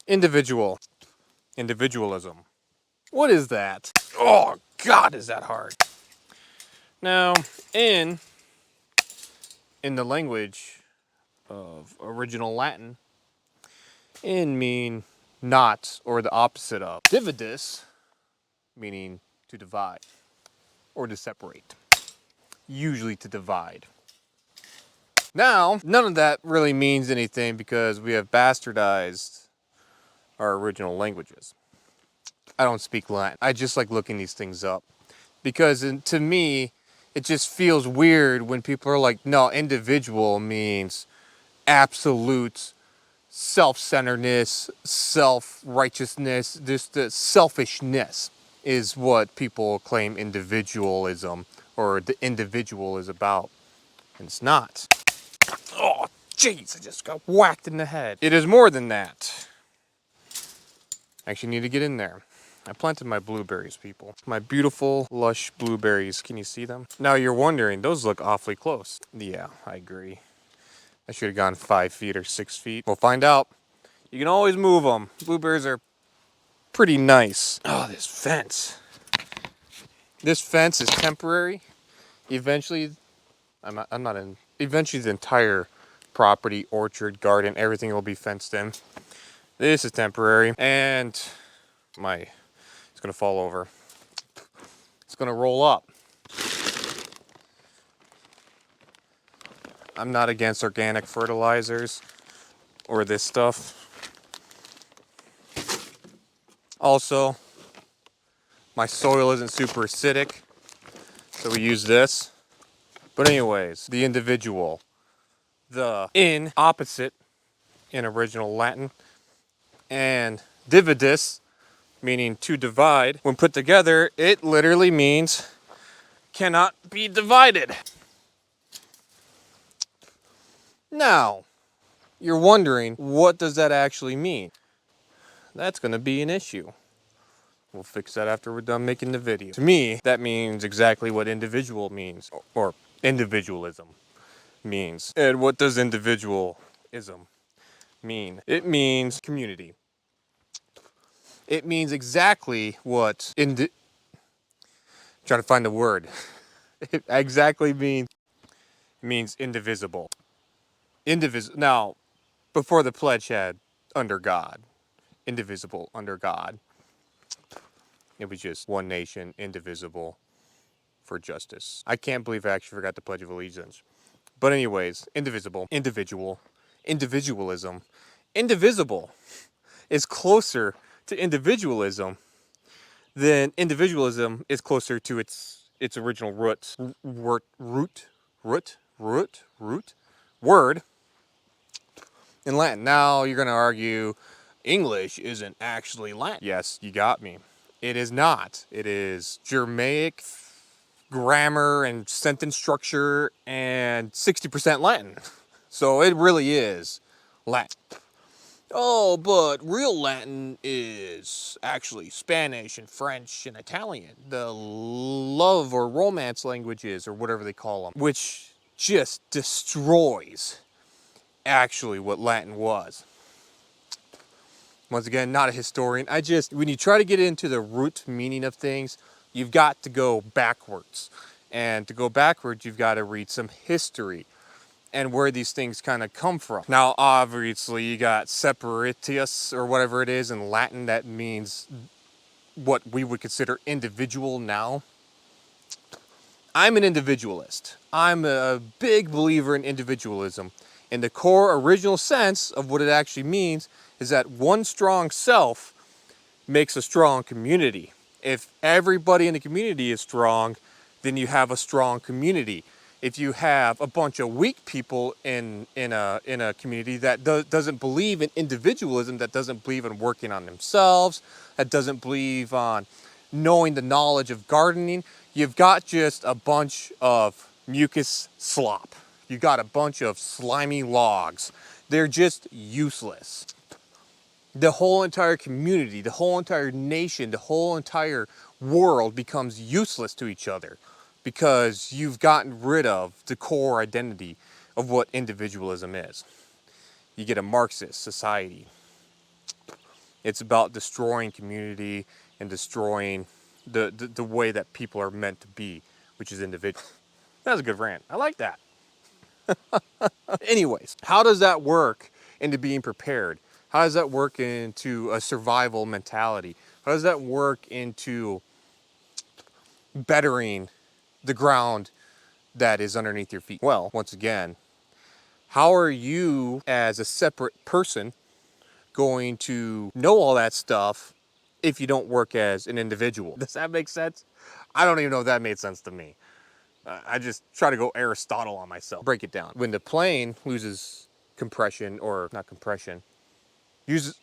Individualism. What is that? Oh, God, is that hard. Now, in the language of original Latin, in mean not or the opposite of. Dividus, meaning to divide or to separate. Usually to divide. Now, none of that really means anything because we have bastardized our original languages. I don't speak Latin. I just like looking these things up. Because to me, it just feels weird when people are like, no, individual means absolute self-centeredness, self-righteousness, just the selfishness is what people claim individualism or the individual is about. And it's not. Oh, jeez, I just got whacked in the head. It is more than that. I actually need to get in there. I planted my blueberries, people. My beautiful, lush blueberries. Can you see them? Now you're wondering, those look awfully close. Yeah, I agree. I should have gone 5 feet or 6 feet. We'll find out. You can always move them. Blueberries are pretty nice. Oh, this fence. This fence is temporary. Eventually, eventually the entire property, orchard, garden, everything will be fenced in. This is temporary. And it's gonna fall over. It's gonna roll up. I'm not against organic fertilizers or this stuff. Also, my soil isn't super acidic, so we use this. But anyways, the individual. The in, opposite in original Latin, and dividus, meaning to divide. When put together, it literally means cannot be divided. Now, you're wondering, what does that actually mean? That's going to be an issue. We'll fix that after we're done making the video. To me, that means exactly what individual means, or individualism means. And what does individualism mean? It means community. It means exactly what trying to find the word. It exactly means indivisible. Now, before the pledge had under God, indivisible under God. It was just one nation, indivisible, for justice. I can't believe I actually forgot the Pledge of Allegiance. But anyways, indivisible, individual, individualism. Indivisible is closer to individualism than individualism is closer to its original word in Latin. Now you're going to argue English isn't actually Latin. Yes, you got me. It is not. It is Germanic grammar and sentence structure and 60% Latin. So it really is Latin. Oh, but real Latin is actually Spanish and French and Italian. The love or romance languages or whatever they call them, which just destroys actually what Latin was. Once again, not a historian. When you try to get into the root meaning of things, you've got to go backwards. And to go backwards, you've got to read some history and where these things kind of come from. Now, obviously, you got separatius or whatever it is in Latin that means what we would consider individual now. I'm an individualist. I'm a big believer in individualism. In the core original sense of what it actually means is that one strong self makes a strong community. If everybody in the community is strong, then you have a strong community. If you have a bunch of weak people in a community that doesn't believe in individualism, that doesn't believe in working on themselves, that doesn't believe on knowing the knowledge of gardening, you've got just a bunch of mucus slop. You've got a bunch of slimy logs. They're just useless. The whole entire community, the whole entire nation, the whole entire world becomes useless to each other because you've gotten rid of the core identity of what individualism is. You get a Marxist society. It's about destroying community and destroying the way that people are meant to be, which is individual. That was a good rant. I like that. Anyways, how does that work into being prepared? How does that work into a survival mentality? How does that work into bettering the ground that is underneath your feet? Well, once again, how are you as a separate person going to know all that stuff if you don't work as an individual? Does that make sense? I don't even know if that made sense to me. I just try to go Aristotle on myself. Break it down. When the plane loses compression, or not compression,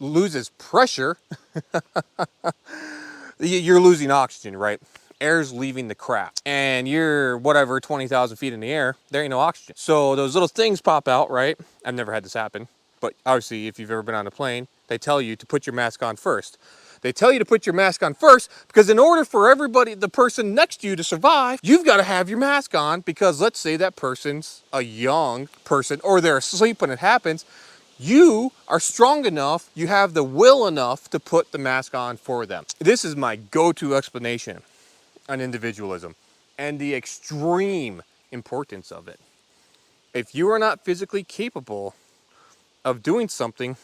loses pressure, you're losing oxygen, right? Air's leaving the craft. And you're, whatever, 20,000 feet in the air, there ain't no oxygen. So those little things pop out, right? I've never had this happen. But obviously, if you've ever been on a plane, they tell you to put your mask on first. They tell you to put your mask on first because in order for everybody, the person next to you to survive, you've got to have your mask on, because let's say that person's a young person or they're asleep when it happens. You are strong enough, you have the will enough to put the mask on for them. This is my go-to explanation on individualism and the extreme importance of it. If you are not physically capable of doing something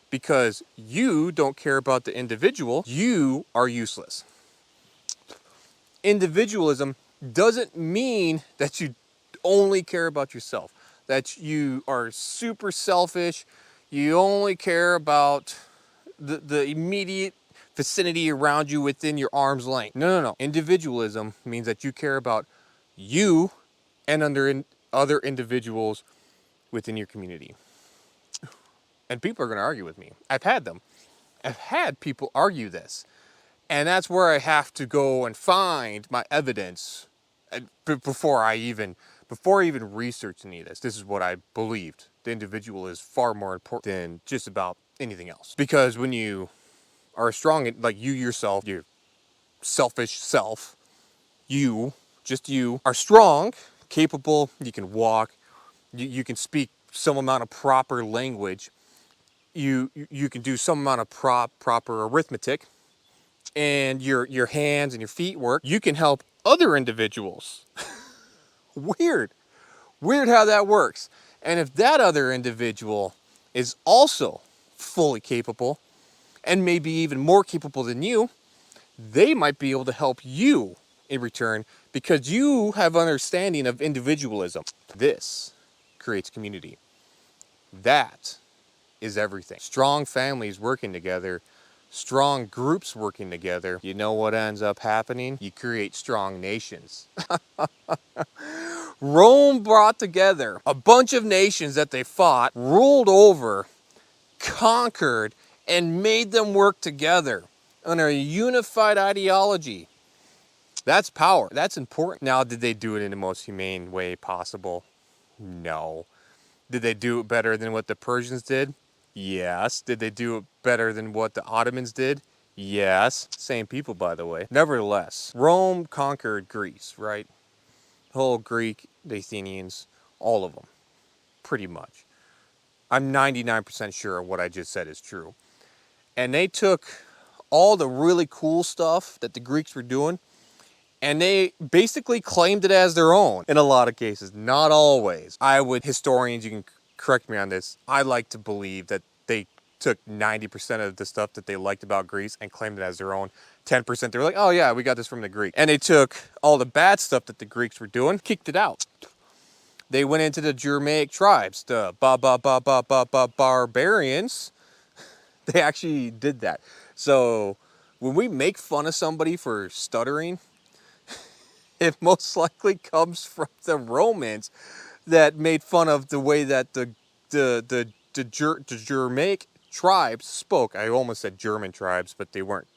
because you don't care about the individual, you are useless. Individualism doesn't mean that you only care about yourself, that you are super selfish, you only care about the immediate vicinity around you within your arm's length. No. Individualism means that you care about you and other individuals within your community. And people are going to argue with me. I've had people argue this. And that's where I have to go and find my evidence before I even research any of this. This is what I believed. The individual is far more important than just about anything else. Because when you are strong, like you yourself, your selfish self, just you, are strong, capable, you can walk, you can speak some amount of proper language, you can do some amount of proper arithmetic, and your hands and your feet work, you can help other individuals. Weird how that works. And if that other individual is also fully capable, and maybe even more capable than you, they might be able to help you in return because you have understanding of individualism. This creates community. That is everything. Strong families working together, strong groups working together. You know what ends up happening? You create strong nations. Rome brought together a bunch of nations that they fought, ruled over, conquered, and made them work together under a unified ideology. That's power. That's important. Now, did they do it in the most humane way possible? No. Did they do it better than what the Persians did? Yes. Did they do it better than what the Ottomans did? Yes. Same people, by the way. Nevertheless, Rome conquered Greece, right? The whole Greek, the Athenians, all of them, pretty much. I'm 99% sure what I just said is true. And they took all the really cool stuff that the Greeks were doing, and they basically claimed it as their own in a lot of cases, not always. Historians, you can correct me on this, I like to believe that they took 90% of the stuff that they liked about Greece and claimed it as their own. 10% they were like, oh yeah, we got this from the Greek. And they took all the bad stuff that the Greeks were doing, kicked it out. They went into the Germanic tribes, the barbarians. They actually did that. So when we make fun of somebody for stuttering, it most likely comes from the Romans that made fun of the way that the Germanic tribes spoke. I almost said German tribes, but they weren't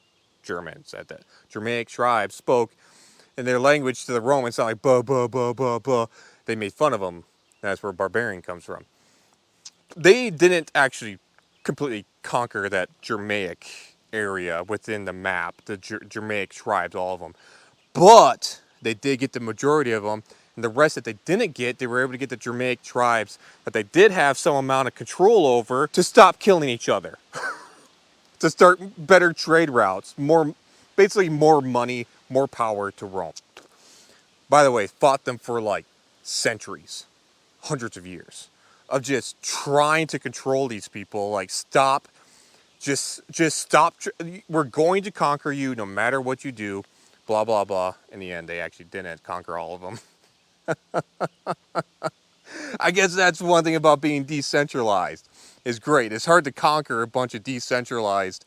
Germans. The Germanic tribes spoke in their language to the Romans, sound like ba ba ba ba ba. They made fun of them. That's where barbarian comes from. They didn't actually completely conquer that Germanic area within the map, the Germanic tribes, all of them. But they did get the majority of them, and the rest that they didn't get, they were able to get the Germanic tribes that they did have some amount of control over to stop killing each other. to start better trade routes, basically more money, more power to Rome. By the way, fought them for like centuries, hundreds of years of just trying to control these people. Like, stop, just stop. We're going to conquer you no matter what you do. Blah blah blah. In the end, they actually didn't conquer all of them. I guess that's one thing about being decentralized. Is great. It's hard to conquer a bunch of decentralized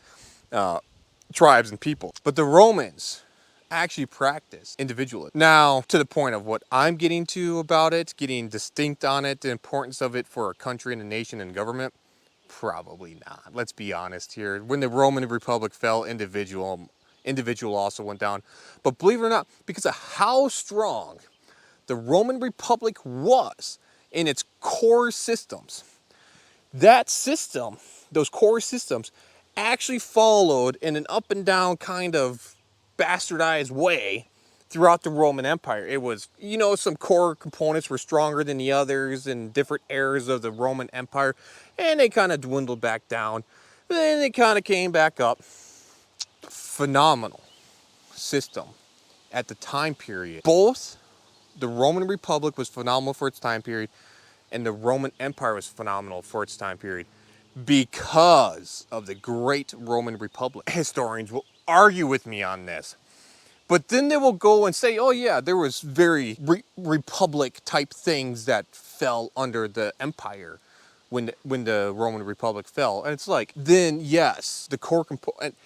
tribes and people. But the Romans actually practiced individualism. Now, to the point of what I'm getting to about it, getting distinct on it, the importance of it for a country and a nation and government, probably not. Let's be honest here. When the Roman Republic fell, individual also went down. But believe it or not, because of how strong the Roman Republic was in its core systems, that system, those core systems, actually followed in an up and down kind of bastardized way throughout the Roman Empire. It was, some core components were stronger than the others in different eras of the Roman Empire, and they kind of dwindled back down. Then they kind of came back up. Phenomenal system at the time period. Both the Roman Republic was phenomenal for its time period, and the Roman Empire was phenomenal for its time period because of the great Roman Republic. Historians will argue with me on this, but then they will go and say, oh yeah, there was very republic type things that fell under the empire when the Roman Republic fell. And it's like, then yes, the core component,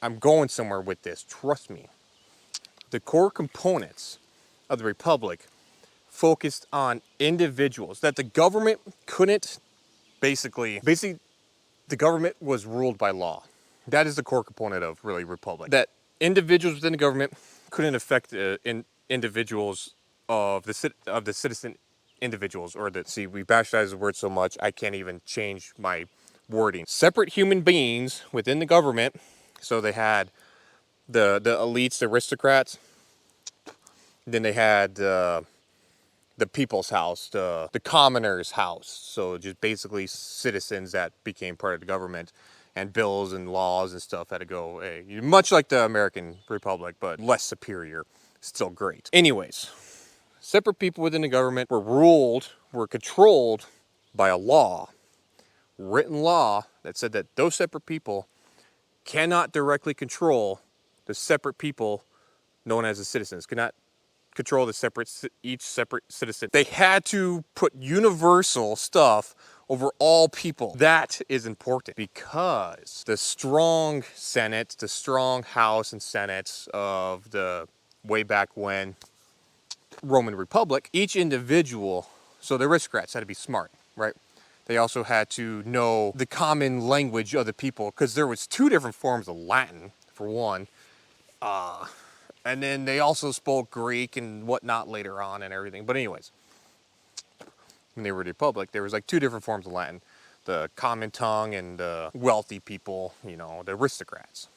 I'm going somewhere with this, trust me. The core components of the Republic focused on individuals, that the government couldn't basically the government was ruled by law. That is the core component of really Republic. That individuals within the government couldn't affect individuals of the citizen individuals, or that, see, we bastardize the word so much I can't even change my wording. Separate human beings within the government. So they had the elites, the aristocrats. Then they had the people's house, the commoner's house. So just basically citizens that became part of the government, and bills and laws and stuff had to go, much like the American Republic, but less superior, still great. Anyways, separate people within the government were controlled by a law, written law, that said that those separate people cannot directly control the separate people known as the citizens, cannot control each separate citizen. They had to put universal stuff over all people. That is important because the strong Senate, the strong House and Senate of the way back when Roman Republic, each individual, so the aristocrats had to be smart, right? They also had to know the common language of the people, because there was two different forms of Latin, for one. And then they also spoke Greek and whatnot later on and everything. But anyways, when they were the Republic, there was like two different forms of Latin. The common tongue and the wealthy people, the aristocrats.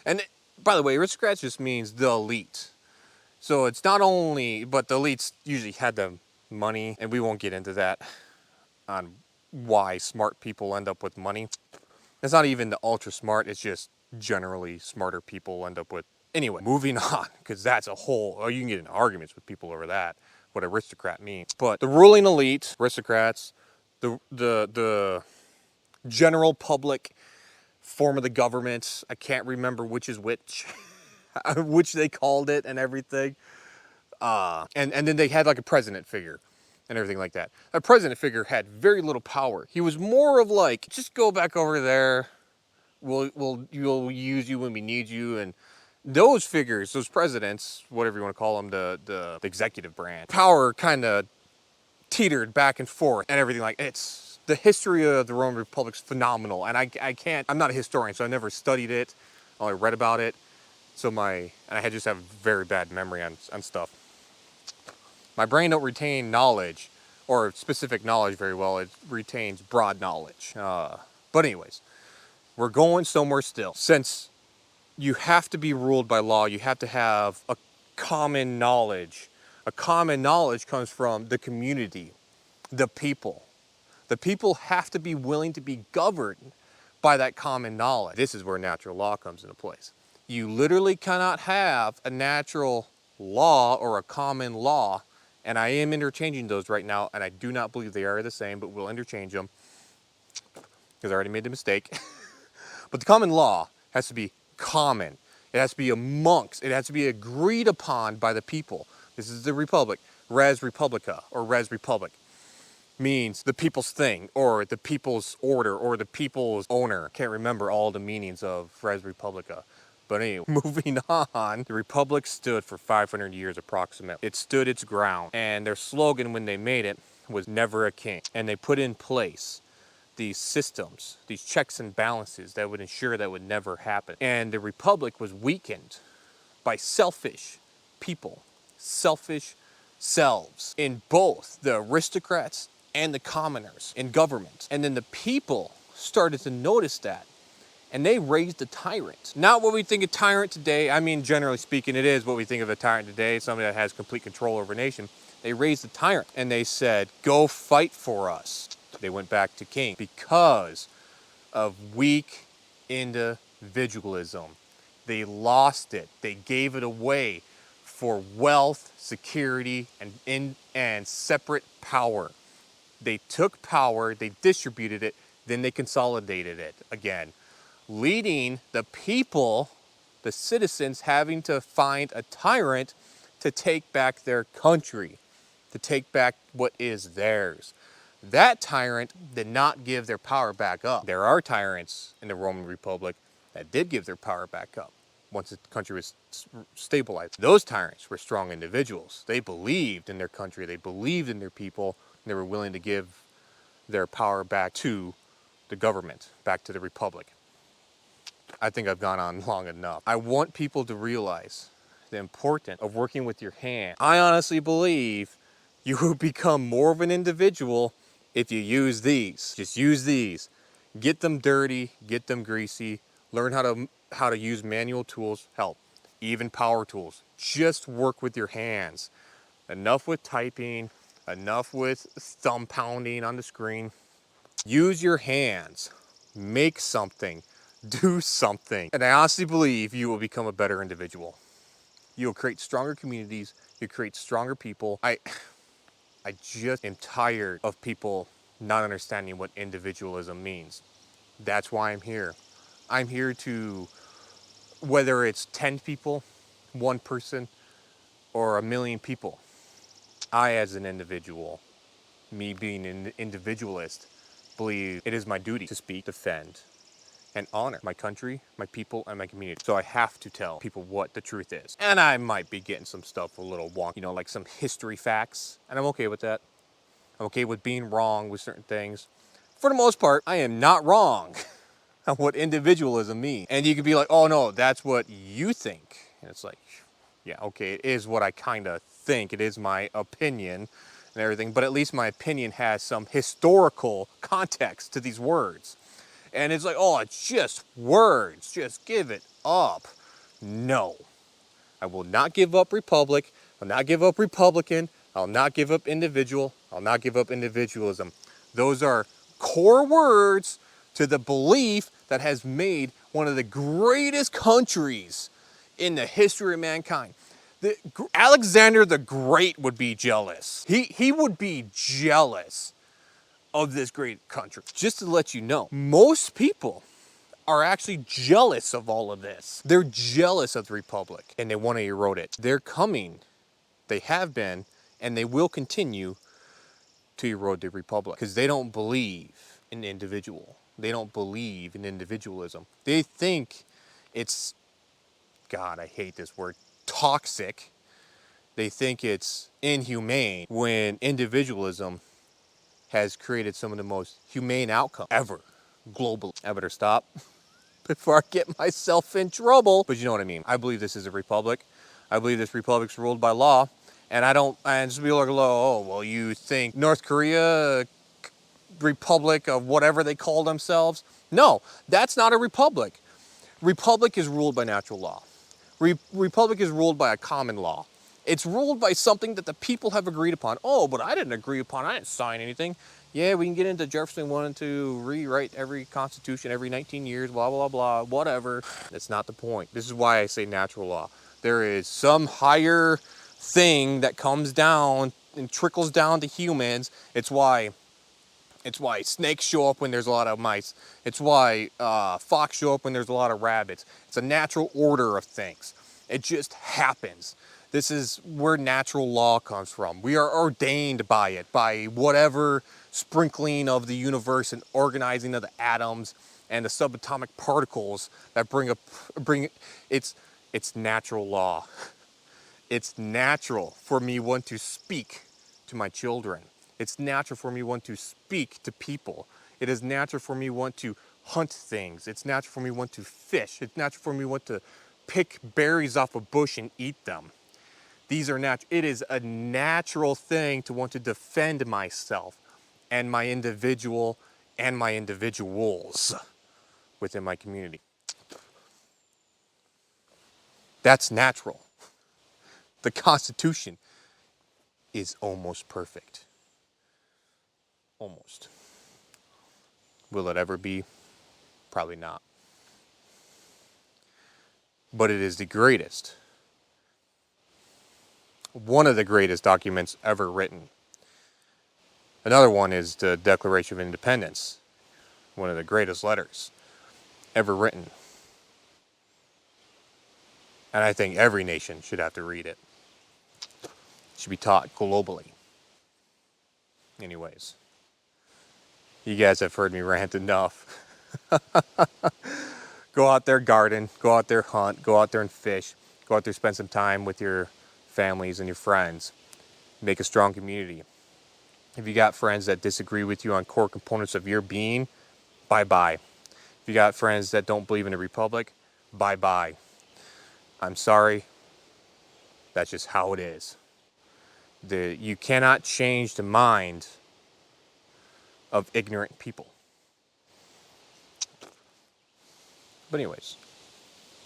And by the way, aristocrats just means the elite. So it's not only, but the elites usually had the money, and we won't get into that on why smart people end up with money. It's not even the ultra smart, it's just generally smarter people end up with. Anyway, moving on, because that's a whole, you can get into arguments with people over that, what aristocrat means. But the ruling elite, aristocrats, the general public form of the government, I can't remember which is which, which they called it and everything. And then they had like a president figure and everything like that. A president figure had very little power. He was more of like, just go back over there, we'll use you when we need you. And those figures, those presidents, whatever you want to call them, the executive branch, power kind of teetered back and forth and everything. Like, it's the history of the Roman Republic's phenomenal, and I'm not a historian, so I never studied it. I only read about it. So I just have very bad memory on stuff. My brain don't retain knowledge or specific knowledge very well. It retains broad knowledge. But anyways, we're going somewhere still. Since you have to be ruled by law, you have to have a common knowledge. A common knowledge comes from the community, the people. The people have to be willing to be governed by that common knowledge. This is where natural law comes into place. You literally cannot have a natural law or a common law, and I am interchanging those right now, and I do not believe they are the same, but we'll interchange them because I already made the mistake. But the common law has to be common. It has to be amongst, it has to be agreed upon by the people. This is the republic. Res Republica, or Res Republic, means the people's thing, or the people's order, or the people's owner. Can't remember all the meanings of Res Republica. But anyway, moving on, the Republic stood for 500 years approximately. It stood its ground, and their slogan when they made it was never a king. And they put in place these systems, these checks and balances that would ensure that would never happen. And the Republic was weakened by selfish people, selfish selves in both the aristocrats and the commoners in government. And then the people started to notice that, and they raised a tyrant. Not what we think of tyrant today. I mean, generally speaking, it is what we think of a tyrant today, somebody that has complete control over a nation. They raised a tyrant, and they said, go fight for us. They went back to king because of weak individualism. They lost it. They gave it away for wealth, security, and separate power. They took power, they distributed it, then they consolidated it again, leading the people, the citizens, having to find a tyrant to take back their country, to take back what is theirs. That tyrant did not give their power back up. There are tyrants in the Roman Republic that did give their power back up once the country was stabilized. Those tyrants were strong individuals. They believed in their country, they believed in their people, and they were willing to give their power back to the government, back to the Republic. I think I've gone on long enough. I want people to realize the importance of working with your hand. I honestly believe you will become more of an individual if you use these. Just use these. Get them dirty, get them greasy, learn how to use manual tools, help, even power tools. Just work with your hands. Enough with typing, enough with thumb pounding on the screen. Use your hands. Make something. Do something. And I honestly believe you will become a better individual. You'll create stronger communities. You'll create stronger people. I just am tired of people not understanding what individualism means. That's why I'm here. I'm here to, whether it's 10 people, one person, or a million people, I as an individual, me being an individualist, believe it is my duty to speak, defend, and honor my country, my people, and my community. So I have to tell people what the truth is. And I might be getting some stuff a little wonky, like some history facts, and I'm okay with that. I'm okay with being wrong with certain things. For the most part, I am not wrong on what individualism means. And you could be like, oh no, that's what you think. And it's like, yeah, okay, it is what I kind of think. It is my opinion and everything, but at least my opinion has some historical context to these words. And it's like, oh, it's just words. Just give it up. No. I will not give up Republic. I'll not give up Republican. I'll not give up individual. I'll not give up individualism. Those are core words to the belief that has made one of the greatest countries in the history of mankind. Alexander the Great would be jealous. He would be jealous of this great country. Just to let you know, most people are actually jealous of all of this. They're jealous of the Republic and they want to erode it. They're coming, they have been, and they will continue to erode the Republic because they don't believe in the individual. They don't believe in individualism. They think it's, God, I hate this word, toxic. They think it's inhumane when individualism has created some of the most humane outcomes ever, globally. I better stop before I get myself in trouble. But you know what I mean. I believe this is a republic. I believe this republic's ruled by law. And some people are like, oh, well, you think North Korea, republic of whatever they call themselves? No, that's not a republic. Republic is ruled by natural law. Republic is ruled by a common law. It's ruled by something that the people have agreed upon. Oh, but I didn't agree upon. I didn't sign anything. Yeah, we can get into Jefferson wanting to rewrite every constitution every 19 years, blah, blah, blah, whatever. That's not the point. This is why I say natural law. There is some higher thing that comes down and trickles down to humans. It's why snakes show up when there's a lot of mice. It's why fox show up when there's a lot of rabbits. It's a natural order of things. It just happens. This is where natural law comes from. We are ordained by it, by whatever sprinkling of the universe and organizing of the atoms and the subatomic particles that bring it's natural law. It's natural for me want to speak to my children. It's natural for me want to speak to people. It is natural for me want to hunt things. It's natural for me want to fish. It's natural for me want to pick berries off a bush and eat them. These are natural. It is a natural thing to want to defend myself and my individual and my individuals within my community. That's natural. The Constitution is almost perfect. Almost. Will it ever be? Probably not. But it is the greatest. One of the greatest documents ever written. Another one is the Declaration of Independence. One of the greatest letters ever written. And I think every nation should have to read it. It should be taught globally. Anyways, you guys have heard me rant enough. Go out there garden, go out there hunt, go out there and fish, go out there spend some time with your families and your friends. Make a strong community. If you got friends that disagree with you on core components of your being, bye-bye. If you got friends that don't believe in a republic, bye-bye. I'm sorry. That's just how it is. You cannot change the mind of ignorant people. But anyways,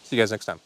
see you guys next time.